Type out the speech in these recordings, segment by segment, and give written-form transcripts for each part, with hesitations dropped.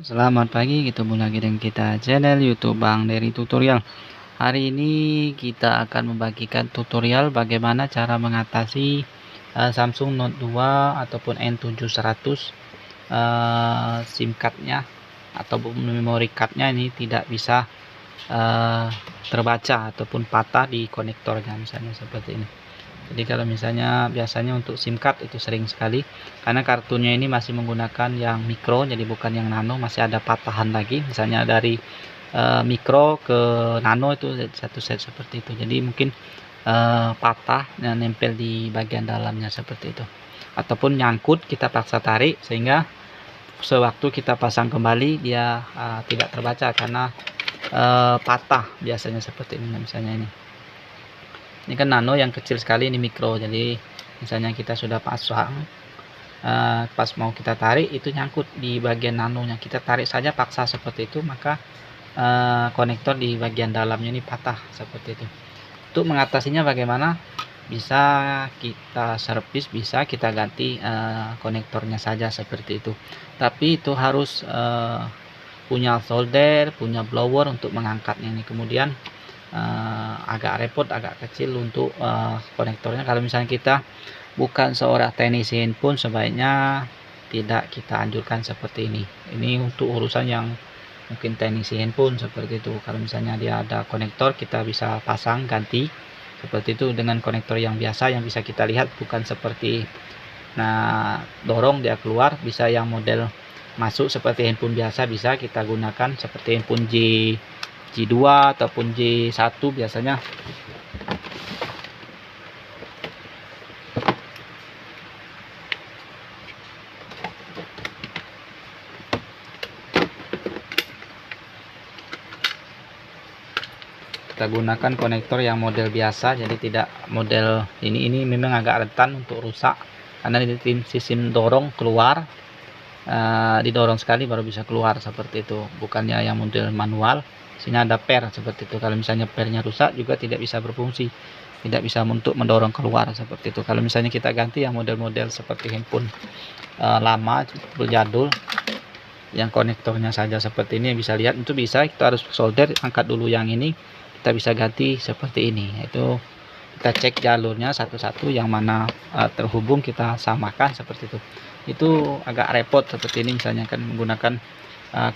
Selamat pagi, ketemu lagi dengan kita channel YouTube Bang Dery Tutorial. Hari ini kita akan membagikan tutorial bagaimana cara mengatasi Samsung Note 2 ataupun N700 SIM cardnya ataupun memori cardnya ini tidak bisa terbaca ataupun patah di konektornya, misalnya seperti ini. Jadi kalau misalnya biasanya untuk SIM card itu sering sekali karena kartunya ini masih menggunakan yang micro, jadi bukan yang nano, masih ada patahan lagi. Misalnya dari micro ke nano itu satu set seperti itu. Jadi mungkin patah dan nempel di bagian dalamnya seperti itu. Ataupun nyangkut, kita paksa tarik sehingga sewaktu kita pasang kembali dia tidak terbaca karena patah biasanya seperti ini. Misalnya ini kan nano yang kecil sekali, ini mikro. Jadi misalnya kita sudah pasang, pas mau kita tarik itu nyangkut di bagian nanonya, kita tarik saja paksa seperti itu, maka konektor di bagian dalamnya ini patah seperti itu. Untuk mengatasinya bagaimana? Bisa kita servis, bisa kita ganti konektornya saja seperti itu. Tapi itu harus punya solder, punya blower untuk mengangkatnya ini. Kemudian agak repot, agak kecil untuk konektornya. Kalau misalnya kita bukan seorang teknisi handphone, sebaiknya tidak kita anjurkan seperti ini. Ini untuk urusan yang mungkin teknisi handphone seperti itu. Kalau misalnya dia ada konektor, kita bisa pasang ganti seperti itu dengan konektor yang biasa yang bisa kita lihat, bukan seperti dorong dia keluar. Bisa yang model masuk seperti handphone biasa, bisa kita gunakan seperti handphone G2 ataupun G1 biasanya. Kita gunakan konektor yang model biasa, jadi tidak model ini memang agak rentan untuk rusak karena di sistem dorong keluar, didorong sekali baru bisa keluar seperti itu, bukannya yang model manual. Sini ada per seperti itu. Kalau misalnya pernya rusak juga tidak bisa berfungsi, tidak bisa untuk mendorong keluar seperti itu. Kalau misalnya kita ganti yang model-model seperti handphone lama jadul yang konektornya saja seperti ini, bisa lihat itu bisa, kita harus solder, angkat dulu yang ini, kita bisa ganti seperti ini. Itu kita cek jalurnya satu-satu yang mana terhubung, kita samakan seperti itu. Itu agak repot seperti ini, misalnya kan menggunakan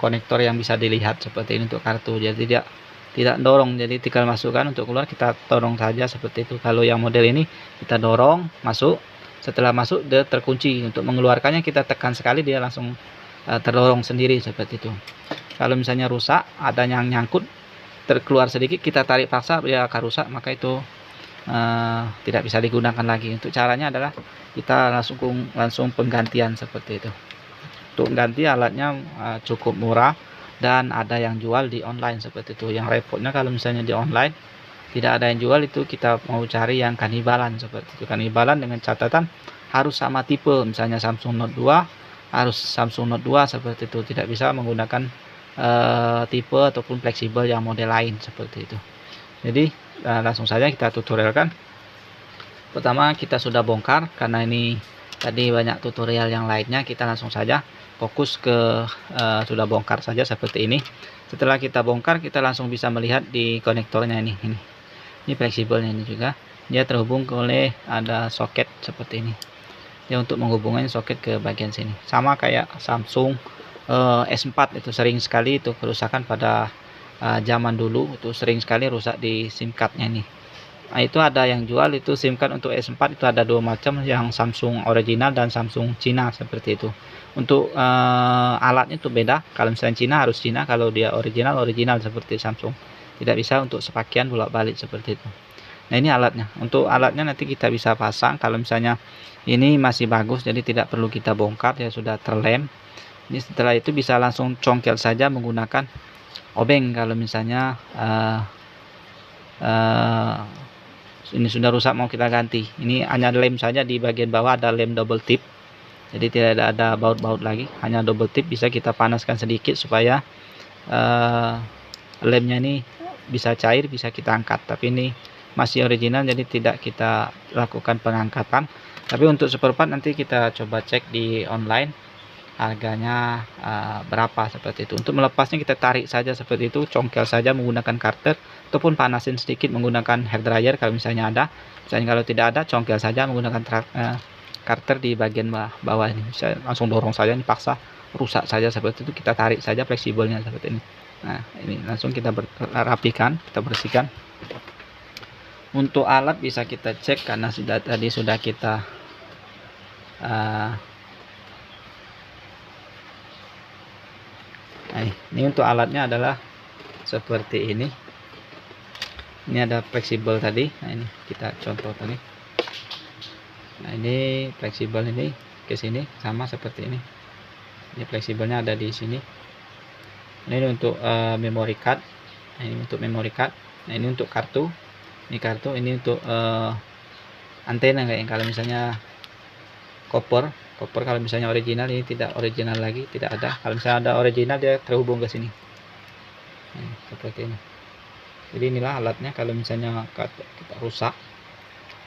konektor yang bisa dilihat seperti ini untuk kartu, jadi tidak dorong, jadi tinggal masukkan, untuk keluar kita dorong saja seperti itu. Kalau yang model ini kita dorong masuk, setelah masuk dia terkunci, untuk mengeluarkannya kita tekan sekali dia langsung terdorong sendiri seperti itu. Kalau misalnya rusak, ada yang nyangkut terkeluar sedikit, kita tarik paksa dia akan rusak, maka itu tidak bisa digunakan lagi. Untuk caranya adalah kita langsung penggantian seperti itu. Untuk ganti alatnya cukup murah dan ada yang jual di online seperti itu. Yang repotnya kalau misalnya di online tidak ada yang jual, itu kita mau cari yang kanibalan seperti itu. Kanibalan dengan catatan harus sama tipe, misalnya Samsung Note 2 harus Samsung Note 2 seperti itu, tidak bisa menggunakan tipe ataupun fleksibel yang model lain seperti itu. Jadi langsung saja kita tutorialkan. Pertama kita sudah bongkar, karena ini tadi banyak tutorial yang lainnya, kita langsung saja fokus ke sudah bongkar saja seperti ini. Setelah kita bongkar, kita langsung bisa melihat di konektornya ini fleksibelnya, ini juga dia terhubung oleh ada soket seperti ini. Ya, untuk menghubungkan soket ke bagian sini, sama kayak Samsung S4 itu sering sekali itu kerusakan pada zaman dulu, itu sering sekali rusak di SIM cardnya ini. Nah, itu ada yang jual itu SIM card untuk S4 itu ada dua macam, yang Samsung original dan Samsung Cina seperti itu. Untuk alatnya itu beda, kalau misalnya Cina harus Cina, kalau dia original seperti Samsung, tidak bisa untuk sepakian bolak-balik seperti itu. Nah, ini alatnya. Untuk alatnya nanti kita bisa pasang, kalau misalnya ini masih bagus, jadi tidak perlu kita bongkar, ya sudah terlem. Ini setelah itu bisa langsung congkel saja menggunakan obeng. Kalau misalnya ini sudah rusak mau kita ganti, ini hanya lem saja, di bagian bawah ada lem double tip, jadi tidak ada baut-baut lagi, hanya double tip. Bisa kita panaskan sedikit supaya lemnya ini bisa cair, bisa kita angkat. Tapi ini masih original, jadi tidak kita lakukan pengangkatan. Tapi untuk spare part nanti kita coba cek di online, harganya berapa seperti itu. Untuk melepasnya kita tarik saja seperti itu, congkel saja menggunakan karter ataupun panasin sedikit menggunakan hair dryer kalau misalnya ada. Misalnya kalau tidak ada, congkel saja menggunakan karter di bagian bawah ini. Bisa langsung dorong saja, ini paksa rusak saja seperti itu, kita tarik saja fleksibelnya seperti ini. Nah, ini langsung kita rapikan, kita bersihkan. Untuk alat bisa kita cek karena tadi sudah kita nah, ini untuk alatnya adalah seperti ini. Ini ada fleksibel tadi. Nah, ini kita contoh tadi. Nah, ini fleksibel ini ke sini sama seperti ini. Ini fleksibelnya ada di sini. Ini untuk memory card. Nah, ini untuk memory card. Nah, ini untuk kartu. Ini kartu. Ini untuk antena kayak kalau misalnya koper kalau misalnya original, ini tidak original lagi, tidak ada. Kalau misalnya ada original, dia terhubung ke sini. Nah, seperti ini. Jadi inilah alatnya. Kalau misalnya kita rusak,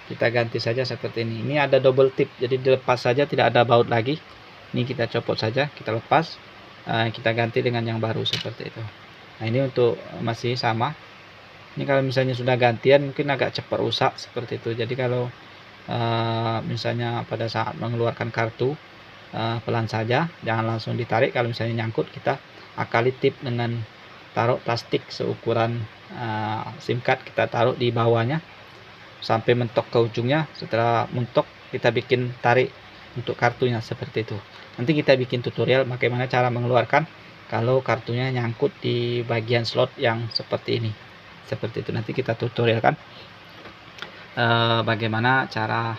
kita ganti saja seperti ini. Ini ada double tip, jadi dilepas saja, tidak ada baut lagi. Ini kita copot saja, kita lepas, kita ganti dengan yang baru seperti itu. Nah, ini untuk masih sama. Ini kalau misalnya sudah gantian mungkin agak cepat rusak seperti itu. Jadi kalau misalnya pada saat mengeluarkan kartu, pelan saja, jangan langsung ditarik. Kalau misalnya nyangkut, kita akali tip dengan taruh plastik seukuran SIM card, kita taruh di bawahnya sampai mentok ke ujungnya. Setelah mentok, kita bikin tarik untuk kartunya seperti itu. Nanti kita bikin tutorial bagaimana cara mengeluarkan kalau kartunya nyangkut di bagian slot yang seperti ini. Seperti itu nanti kita tutorialkan bagaimana cara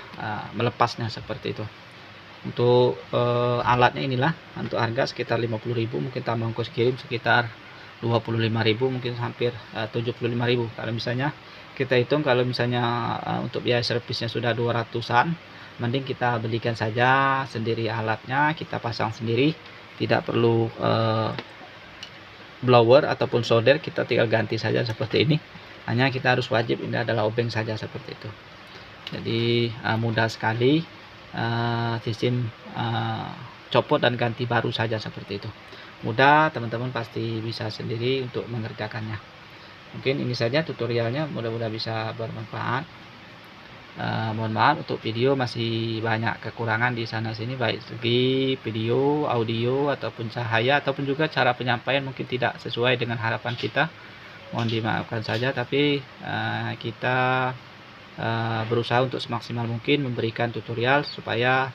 melepasnya seperti itu. Untuk alatnya inilah, untuk harga sekitar 50.000, mungkin tambah ongkos kirim sekitar 25.000, mungkin hampir 75.000. Kalau misalnya kita hitung, kalau misalnya untuk biaya servisnya sudah 200-an, mending kita belikan saja sendiri alatnya, kita pasang sendiri, tidak perlu blower ataupun solder, kita tinggal ganti saja seperti ini. Hanya kita harus wajib ini adalah obeng saja seperti itu. Jadi mudah sekali, sistem copot dan ganti baru saja seperti itu. Mudah, teman-teman pasti bisa sendiri untuk mengerjakannya. Mungkin ini saja tutorialnya, mudah-mudahan bisa bermanfaat. Mohon maaf untuk video masih banyak kekurangan di sana sini, baik segi video, audio ataupun cahaya, ataupun juga cara penyampaian mungkin tidak sesuai dengan harapan kita. Mohon dimaafkan saja, tapi kita berusaha untuk semaksimal mungkin memberikan tutorial supaya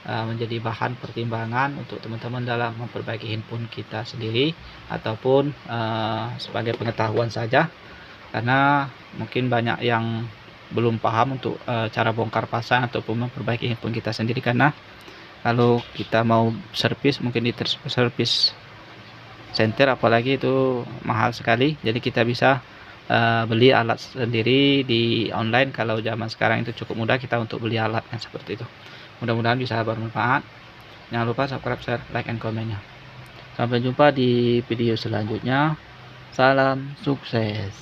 menjadi bahan pertimbangan untuk teman-teman dalam memperbaiki handphone kita sendiri, ataupun sebagai pengetahuan saja, karena mungkin banyak yang belum paham untuk cara bongkar pasang ataupun memperbaiki handphone kita sendiri. Karena kalau kita mau servis mungkin di servis center apalagi itu mahal sekali, jadi kita bisa beli alat sendiri di online. Kalau zaman sekarang itu cukup mudah kita untuk beli alatnya seperti itu. Mudah-mudahan bisa bermanfaat. Jangan lupa subscribe, share, like, and komennya. Sampai jumpa di video selanjutnya. Salam sukses.